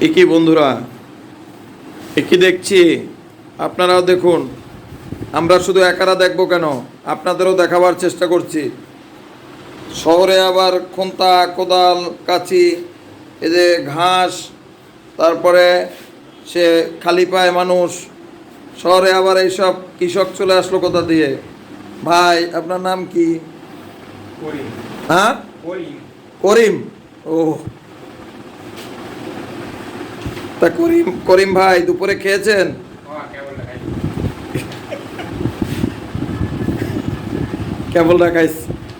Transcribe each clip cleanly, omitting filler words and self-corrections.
একই বন্ধুরা, একই দেখছি, আপনারাও দেখুন। আমরা শুধু একারা দেখব কেন, আপনাদেরও দেখাবার চেষ্টা করছি। শহরে আবার খুন্তা, কোদাল, কাঁচি, এই যে ঘাস, তারপরে সে খালি পায় মানুষ। শহরে আবার এইসব কৃষক চলে আসলো কোথা দিয়ে? ভাই আপনার নাম কি? হ্যাঁ, করিম। ও তা করিম, করিম ভাই দুপুরে খেয়েছেন? কেবল দেখাইস।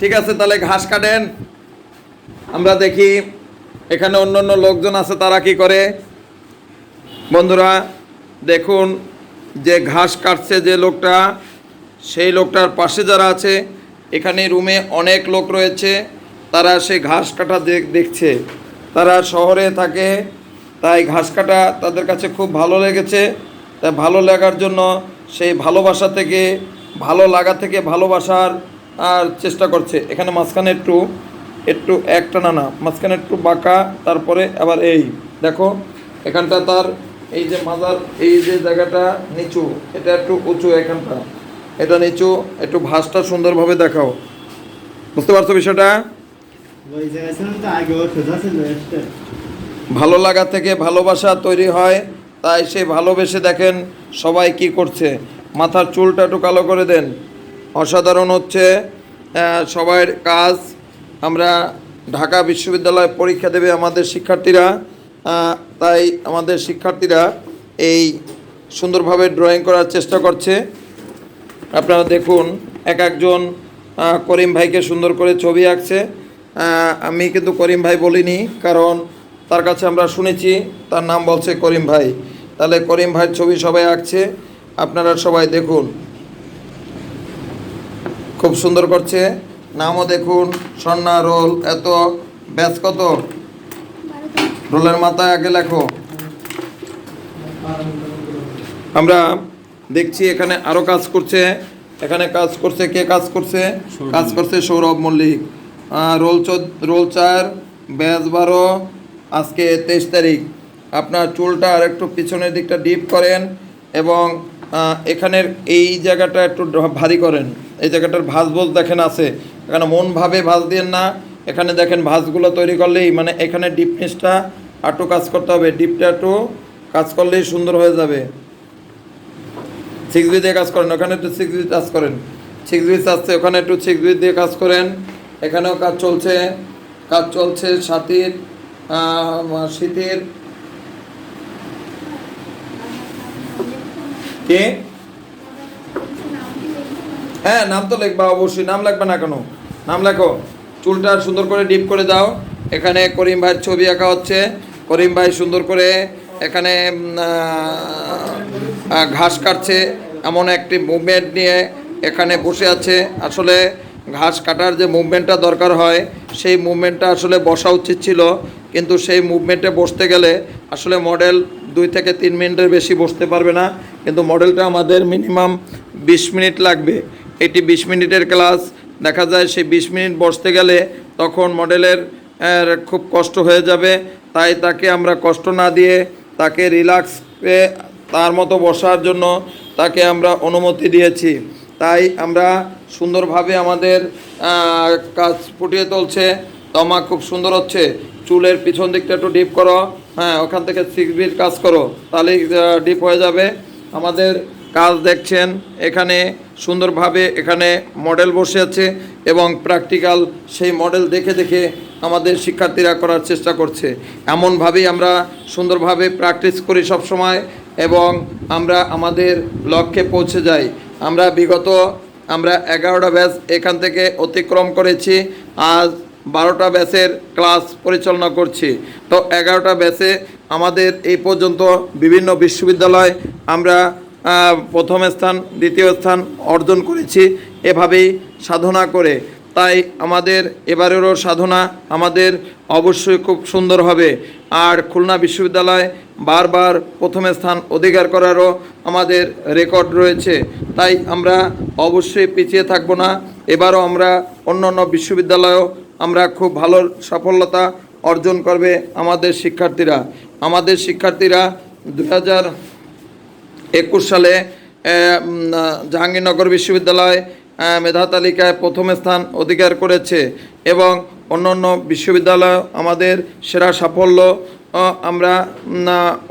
ঠিক আছে, তাহলে ঘাস কাটেন, আমরা দেখি এখানে অন্য অন্য লোকজন আছে তারা কি করে। বন্ধুরা দেখুন, যে ঘাস কাটছে যে লোকটা, সেই লোকটার পাশে যারা আছে, এখানে রুমে অনেক লোক রয়েছে, তারা সেই ঘাস কাটা দেখছে। তারা শহরে থাকে, তাই ঘাস কাটা তাদের কাছে খুব ভালো লেগেছে। তাই ভালো লাগার জন্য সেই ভালোবাসা থেকে, ভালো লাগা থেকে ভালোবাসার আর চেষ্টা করছে। এখানে মাঝখানে একটু একটু একটা না, মাঝখানে একটু বাঁকা, তারপরে আবার এই দেখো এখানটা তার এই যে মাজার, এই যে জায়গাটা নিচু, এটা একটু উঁচু, এখানটা এটা নিচু, একটু ভাঁজটা সুন্দরভাবে দেখাও। বুঝতে পারছো বিষয়টা? ভালো লাগা থেকে ভালোবাসা তৈরি হয়, তাই সে ভালোবেসে দেখেন সবাই কি করছে। মাথার চুলটা একটু কালো করে দেন, অসাধারণ হচ্ছে সবার কাজ। আমরা ঢাকা বিশ্ববিদ্যালয়ে পরীক্ষা দেবে আমাদের শিক্ষার্থীরা, তাই আমাদের শিক্ষার্থীরা এই সুন্দরভাবে ড্রয়িং করার চেষ্টা করছে। আপনারা দেখুন, এক একজন করিম ভাইকে সুন্দর করে ছবি আঁকছে। আমি কিন্তু করিম ভাই বলিনি, কারণ তার কাছে আমরা শুনেছি তার নাম বলছে করিম ভাই। তাহলে করিম ভাইয়ের ছবি সবাই আঁকছে, আপনারা সবাই দেখুন, খুব সুন্দর করছে। নামও দেখুন, স্বর্ণা রোল। এত ব্যাচ কত? রোলের মাথায় আগে লেখো। আমরা দেখছি এখানে আরও কাজ করছে। এখানে কাজ করছে কে? কাজ করছে সৌরভ মল্লিক। রোল 4, ব্যাচ 12, আজকে 23 তারিখ। আপনার চুলটা আর একটু পিছনের দিকটা ডিপ করেন এবং এখানের এই জায়গাটা একটু ভারী করেন। এই জায়গাটার ভাঁজ দেখেন আছে, এখানে মন ভাবে ভাঁজ দিয়েন না। এখানে দেখেন ভাঁজগুলো তৈরি করলেই, মানে এখানে ডিপনেসটা একটু কাজ করতে হবে, ডিপটা একটু কাজ করলেই সুন্দর হয়ে যাবে। 6B দিয়ে কাজ করেন, ওখানে একটু 6B কাজ করেন। 6B আসছে, ওখানে একটু 6B দিয়ে কাজ করেন। এখানেও কাজ চলছে সাথীর শীতের কে? হ্যাঁ, নাম তো লিখবা, অবশ্যই নাম লিখবে না কেন? নাম লেখো। চুলটা সুন্দর করে ডিপ করে দাও। এখানে করিম ভাইয়ের ছবি আঁকা হচ্ছে। করিম ভাই সুন্দর করে এখানে ঘাস কাটছে, এমন একটি মুভমেন্ট নিয়ে এখানে বসে আছে। আসলে ঘাস কাটার যে মুভমেন্টটা দরকার হয়, সেই মুভমেন্টটা আসলে বসা উচিত ছিল, কিন্তু সেই মুভমেন্টে বসতে গেলে আসলে মডেল 2 থেকে 3 মিনিটের বেশি বসতে পারবে না। কিন্তু মডেলটা আমাদের মিনিমাম 20 মিনিট লাগবে। এটি 20 মিনিটের ক্লাস। দেখা যায় সেই 20 মিনিট বসতে গেলে তখন মডেলের খুব কষ্ট হয়ে যাবে। তাই তাকে আমরা কষ্ট না দিয়ে তাকে রিল্যাক্সে তার মতো বসার জন্য তাকে আমরা অনুমতি দিয়েছি। তাই আমরা সুন্দরভাবে আমাদের কাজ ফুটিয়ে তুলছে। তমা খুব সুন্দর হচ্ছে। চুলের পিছন দিকটা একটু ডিপ করো, হ্যাঁ, ওখান থেকে 6B'র কাজ করো, তাহলেই ডিপ হয়ে যাবে। আমাদের কাজ দেখছেন, এখানে সুন্দরভাবে এখানে মডেল বসে আছে এবং প্র্যাকটিক্যাল সেই মডেল দেখে দেখে আমাদের শিক্ষার্থীরা করার চেষ্টা করছে। এমনভাবেই আমরা সুন্দরভাবে প্র্যাকটিস করি সব সময় এবং আমরা আমাদের লক্ষ্যে পৌঁছে যাই। আমরা বিগত 11টা ব্যাচ এখান থেকে অতিক্রম করেছি, আজ 12টা ব্যাচের ক্লাস পরিচালনা করছি। তো 11টা ব্যাচে আমাদের এই পর্যন্ত বিভিন্ন বিশ্ববিদ্যালয় আমরা প্রথম স্থান, দ্বিতীয় স্থান অর্জন করেছি, এভাবেই সাধনা করে। তাই আমাদের এবারেরও সাধনা আমাদের অবশ্যই খুব সুন্দর হবে। আর খুলনা বিশ্ববিদ্যালয় বারবার প্রথম স্থান অধিকার করারও আমাদের রেকর্ড রয়েছে। তাই আমরা অবশ্যই পিছিয়ে থাকব না। এবারও আমরা অন্যান্য বিশ্ববিদ্যালয়েও আমরা খুব ভালো সফলতা অর্জন করবে আমাদের শিক্ষার্থীরা। আমাদের শিক্ষার্থীরা 2021 সালে জাহাঙ্গীরনগর বিশ্ববিদ্যালয় মেধা তালিকায় প্রথম স্থান অধিকার করেছে এবং অন্যান্য বিশ্ববিদ্যালয় আমাদের সেরা সাফল্য আমরা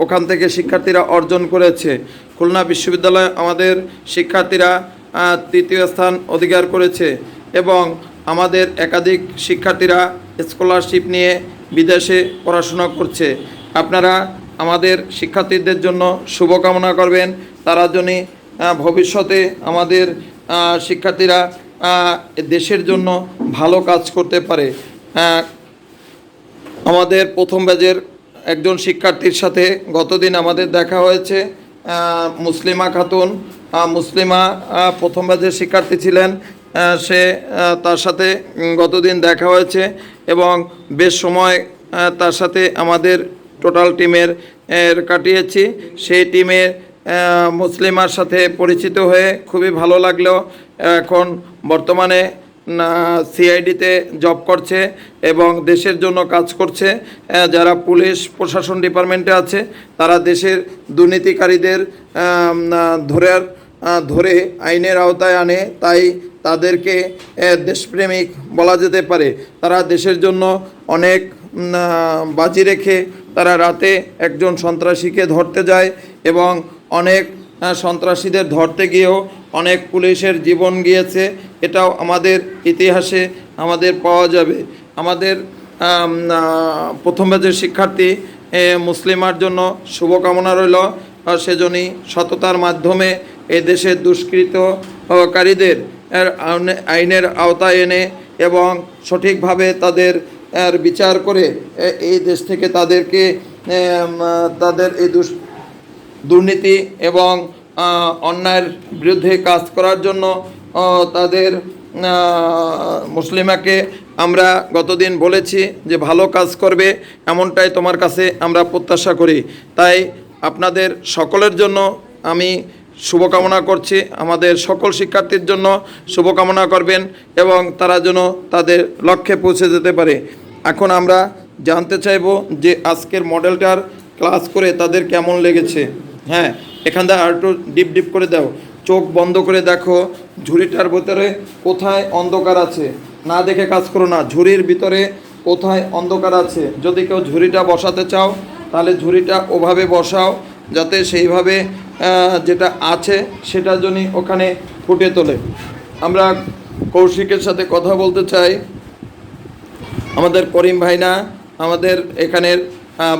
ওখান থেকে শিক্ষার্থীরা অর্জন করেছে। খুলনা বিশ্ববিদ্যালয় আমাদের শিক্ষার্থীরা তৃতীয় স্থান অধিকার করেছে এবং আমাদের একাধিক শিক্ষার্থীরা স্কলারশিপ নিয়ে বিদেশে পড়াশোনা করছে। আপনারা আমাদের শিক্ষার্থীদের জন্য শুভকামনা করবেন, তারা যেন ভবিষ্যতে আমাদের শিক্ষার্থীরা দেশের জন্য ভালো কাজ করতে পারে। আমাদের প্রথম ব্যাচের একজন শিক্ষার্থীর সাথে গতদিন আমাদের দেখা হয়েছে, মুসলিমা খাতুন। মুসলিমা প্রথম ব্যাচের শিক্ষার্থী ছিলেন, সে তার সাথে গতদিন দেখা হয়েছে এবং বেশ সময় তার সাথে আমাদের টোটাল টিমের কাটিয়েছি। সেই টিমের মুসলিমার সাথে পরিচিত হয়ে খুবই ভালো লাগলো। এখন বর্তমানে সিআইডিতে জব করছে এবং দেশের জন্য কাজ করছে। যারা পুলিশ প্রশাসন ডিপার্টমেন্টে আছে তারা দেশের দুর্নীতিকারীদের ধরে আইনের আওতায় আনে, তাই তাদেরকে দেশপ্রেমিক বলা যেতে পারে। তারা দেশের জন্য অনেক বাজি রেখে তারা রাতে একজন সন্ত্রাসীকে ধরতে যায় এবং অনেক সন্ত্রাসীদের ধরতে গিয়েও অনেক পুলিশের জীবন গিয়েছে। এটাও আমাদের ইতিহাসে আমাদের পাওয়া যাবে। আমাদের প্রথম ব্যাচের শিক্ষার্থী মুসলিমার জন্য শুভকামনা রইল, সেজন্যই সততার মাধ্যমে এই দেশের দুষ্কৃতকারীদের আইনের আওতায় এনে এবং সঠিকভাবে তাদের বিচার করে এই দেশ থেকে তাদেরকে তাদের এই দুর্নীতি এবং অন্যায়ের বিরুদ্ধে কাজ করার জন্য তাদের মুসলিমাকে আমরা গতদিন বলেছি যে ভালো কাজ করবে, এমনটাই তোমার কাছে আমরা প্রত্যাশা করি। তাই আপনাদের সকলের জন্য আমি শুভকামনা করছি, আমাদের সকল শিক্ষার্থীর জন্য শুভকামনা করবেন এবং তারা যেন তাদের লক্ষ্যে পৌঁছে যেতে পারে। এখন আমরা জানতে চাইব যে আজকের মডেলটার ক্লাস করে তাদের কেমন লেগেছে। হ্যাঁ, এখান থেকে আর একটু ডিপ করে দাও, চোখ বন্ধ করে দেখো ঝুড়িটার ভিতরে কোথায় অন্ধকার আছে, না দেখে কাজ করো না। ঝুড়ির ভিতরে কোথায় অন্ধকার আছে, যদি কেউ ঝুড়িটা বসাতে চাও তাহলে ঝুড়িটা ওভাবে বসাও যাতে সেইভাবে যেটা আছে সেটা জন্য ওখানে ফুটে তোলে। আমরা কৌশিকের সাথে কথা বলতে চাই। আমাদের করিম ভাইনা আমাদের এখানের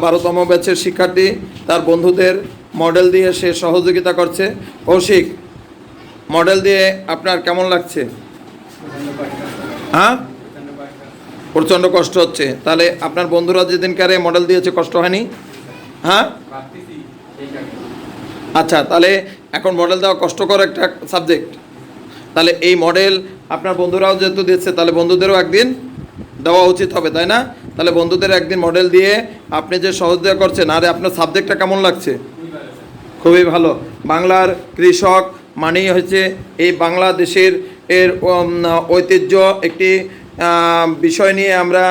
12তম ব্যাচের শিক্ষার্থী, তার বন্ধুদের মডেল দিয়ে সে সহযোগিতা করছে। কৌশিক, মডেল দিয়ে আপনার কেমন লাগছে? হ্যাঁ, প্রচণ্ড কষ্ট হচ্ছে। তাহলে আপনার বন্ধুরা যেদিনকারে মডেল দিয়েছে কষ্ট হয়নি? হ্যাঁ, আচ্ছা, তাহলে এখন মডেল দেওয়া কষ্টকর একটা সাবজেক্ট। তাহলে এই মডেল আপনার বন্ধুরাও যেহেতু দিচ্ছে তাহলে বন্ধুদেরও একদিন দেওয়া উচিত হবে, তাই না? তাহলে বন্ধুদের একদিন মডেল দিয়ে আপনি যে সহযোগিতা করছেন, আরে আপনার সাবজেক্টটা কেমন লাগছে? খুবই ভালো। বাংলার কৃষক মানেই হচ্ছে এই বাংলাদেশের ঐতিহ্য একটি বিষয় নিয়ে আমরা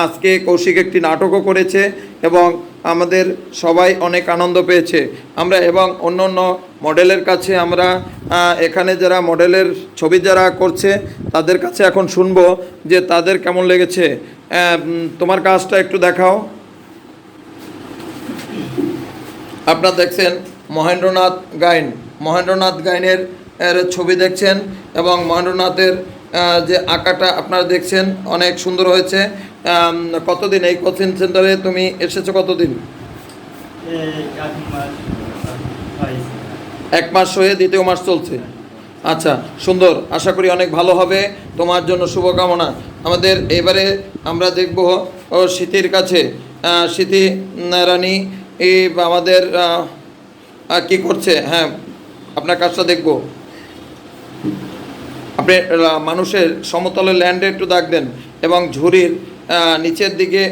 আজকে কৌশিক একটি নাটকও করেছে এবং আমাদের সবাই অনেক আনন্দ পেয়েছে। আমরা এবং অন্য অন্য মডেলের কাছে আমরা এখানে যারা মডেলের ছবি যারা করছে তাদের কাছে এখন শুনবো যে তাদের কেমন লেগেছে। তোমার কাজটা একটু দেখাও। আপনারা দেখছেন মহেন্দ্রনাথ গাইনের ছবি দেখছেন এবং মহেন্দ্রনাথের যে আঁকাটা আপনারা দেখছেন অনেক সুন্দর হয়েছে। কতদিন এই কোচিং সেন্টারে তুমি এসেছো? কতদিন? 1 মাস হয়ে 2য় মাস চলছে। আচ্ছা, সুন্দর, আশা করি অনেক ভালো হবে। তোমার জন্য শুভকামনা। আমাদের এবারে আমরা দেখব স্মৃতির কাছে। স্মৃতি রানী এই আমাদের কি করছে? হ্যাঁ, আপনার কাজটা দেখব। আপনি মানুষের সমতলের ল্যান্ডে একটু দাগ দেন এবং ঝুড়ির নিচের দিকে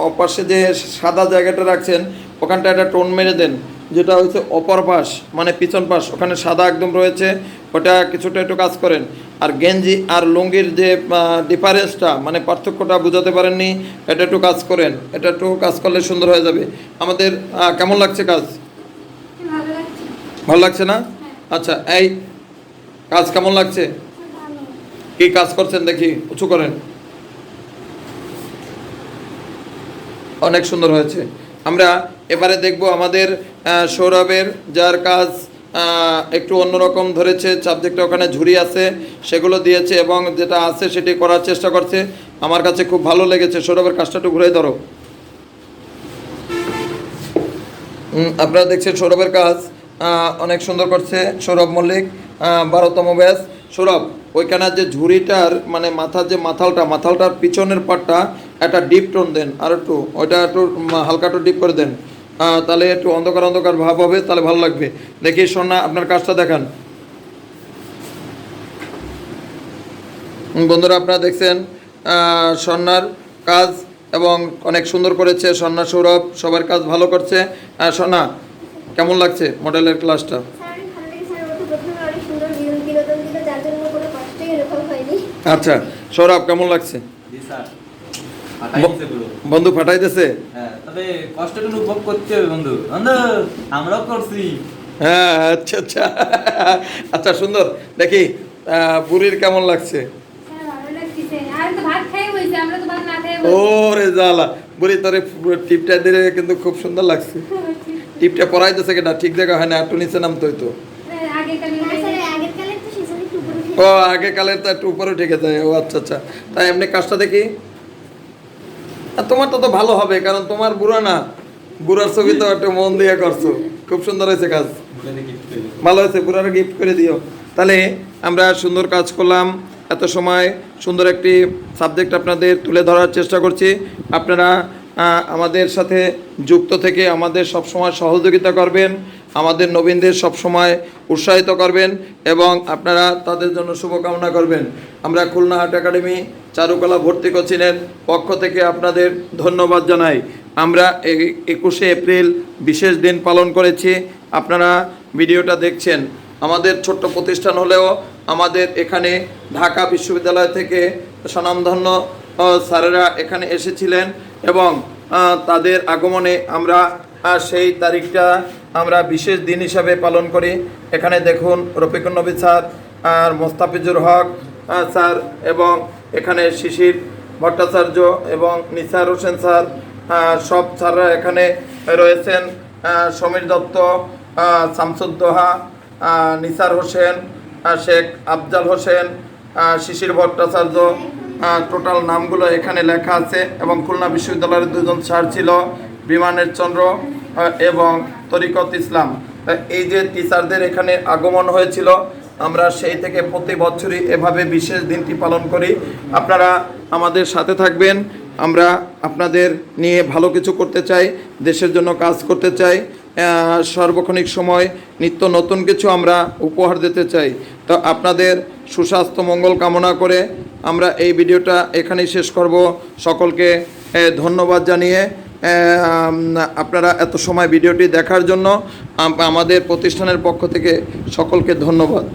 অপাশে যে সাদা জায়গাটা রাখছেন ওখানটা একটা টোন মেরে দেন। যেটা হচ্ছে অপর পাশ মানে পিছন পাশ, ওখানে সাদা একদম রয়েছে, ওটা কিছুটা একটু কাজ করেন। আর গেঞ্জি আর লুঙ্গির যে ডিফারেন্সটা মানে পার্থক্যটা বোঝাতে পারেননি, এটা একটু কাজ করেন, এটা একটু কাজ করলে সুন্দর হয়ে যাবে। আমাদের কেমন লাগছে কাজ? ভালো লাগছে না? আচ্ছা, এই কাজ কেমন লাগছে? কি কাজ করছেন দেখি, উঁচু করেন। অনেক সুন্দর হয়েছে। আমরা এবারে দেখব আমাদের সৌরভের, যার কাজ একটু অন্যরকম ধরেছে, সাবজেক্টে ওখানে ঝুরি আছে সেগুলো দিয়েছে এবং যেটা আছে সেটি করার চেষ্টা করছে। আমার কাছে খুব ভালো লেগেছে। সৌরভের কাজটা একটু ঘুরে ধরো। আপনারা দেখছেন সৌরভের কাজ অনেক সুন্দর করছে সৌরভ মল্লিক, 12তম ব্যাচ। সৌরভ, ওইখানে যে ঝুড়িটার মানে মাথার যে মাথালটার পিছনের পাটটা একটা ডিপ টোন দেন, আর একটু ওইটা একটু হালকা একটু ডিপ করে দেন, তাহলে একটু অন্ধকার অন্ধকার ভাব হবে, তাহলে ভালো লাগবে। দেখি সোনা, আপনার কাজটা দেখান। বন্ধুরা, আপনারা দেখছেন সন্ন্যার কাজ এবং অনেক সুন্দর করেছে সন্না, সৌরভ সবার কাজ ভালো করছে। সোনা, কেমন লাগছে মডেলের ক্লাসটা? আচ্ছা, সৌরভ কেমন লাগছে? বন্ধু ফাটাইতেছে? তবে কষ্টটা অনুভব করতে হবে বন্ধু, বন্ধু আমরাও করছি। হ্যাঁ, আচ্ছা আচ্ছা আচ্ছা, সুন্দর। দেখি বুড়ির কেমন লাগছে? ওরে জালা, বুড়ি তোরে টিপটা দিলে কিন্তু খুব সুন্দর লাগছে। টিপটা পরাইতেছে কেটা ঠিক জায়গা হয় না, একটু নিচে নামতে হইতো। ও আগে কালের তো একটু উপরে ঠেকে যায়। ও আচ্ছা আচ্ছা, তাই এমনি কাজটা দেখি। তোমারটা তো ভালো হবে, কারণ তোমার বুড়া না, বুড়ার ছবি তো একটু মন দিয়ে করছো। খুব সুন্দর হয়েছে কাজ, ভালো হয়েছে। বুড়ার গিফট করে দিও। তাহলে আমরা সুন্দর কাজ করলাম, এত সময় সুন্দর একটি সাবজেক্ট আপনাদের তুলে ধরার চেষ্টা করছি। আপনারা আমাদের সাথে যুক্ত থেকে আমাদের সবসময় সহযোগিতা করবেন, আমাদের নবীনদের সবসময় উৎসাহিত করবেন এবং আপনারা তাদের জন্য শুভকামনা করবেন। আমরা খুলনা আর্ট একাডেমি চারুকলা ভর্তি কোচিংয়ের পক্ষ থেকে আপনাদের ধন্যবাদ জানাই। আমরা 21শে এপ্রিল বিশেষ দিন পালন করেছি। আপনারা ভিডিওটা দেখছেন। আমাদের ছোট্ট প্রতিষ্ঠান হলেও আমাদের এখানে ঢাকা বিশ্ববিদ্যালয় থেকে স্বনামধন্য স্যারেরা এখানে এসেছিলেন এবং তাদের আগমনে আমরা সেই তারিখটা আমরা বিশেষ দিন হিসাবে পালন করি। এখানে দেখুন রফিকুন নবী স্যার আর মোস্তাফিজুর হক স্যার এবং এখানে শিশির ভট্টাচার্য এবং নিসার হোসেন স্যার, সব স্যাররা এখানে রয়েছেন। সমীর দত্ত, শামসুদ্দোহা, নিসার হোসেন, শেখ আফজাল হোসেন, শিশির ভট্টাচার্য, টোটাল নামগুলো এখানে লেখা আছে। এবং খুলনা বিশ্ববিদ্যালয়ের দুজন স্যার ছিল, বিমানের চন্দ্র এবং তরিকত ইসলাম। এই যে টিচারদের এখানে আগমন হয়েছিল, আমরা সেই থেকে প্রতি বছরই এভাবে বিশেষ দিনটি পালন করি। আপনারা আমাদের সাথে থাকবেন। আমরা আপনাদের নিয়ে ভালো কিছু করতে চাই, দেশের জন্য কাজ করতে চাই, সার্বক্ষণিক সময় নিত্য নতুন কিছু আমরা উপহার দিতে চাই। তো আপনাদের সুস্বাস্থ্য মঙ্গল কামনা করে আমরা এই ভিডিওটা এখানেই শেষ করব। সকলকে ধন্যবাদ জানিয়ে আপনারা এত সময় ভিডিওটি দেখার জন্য আমাদের প্রতিষ্ঠানের পক্ষ থেকে সকলকে ধন্যবাদ।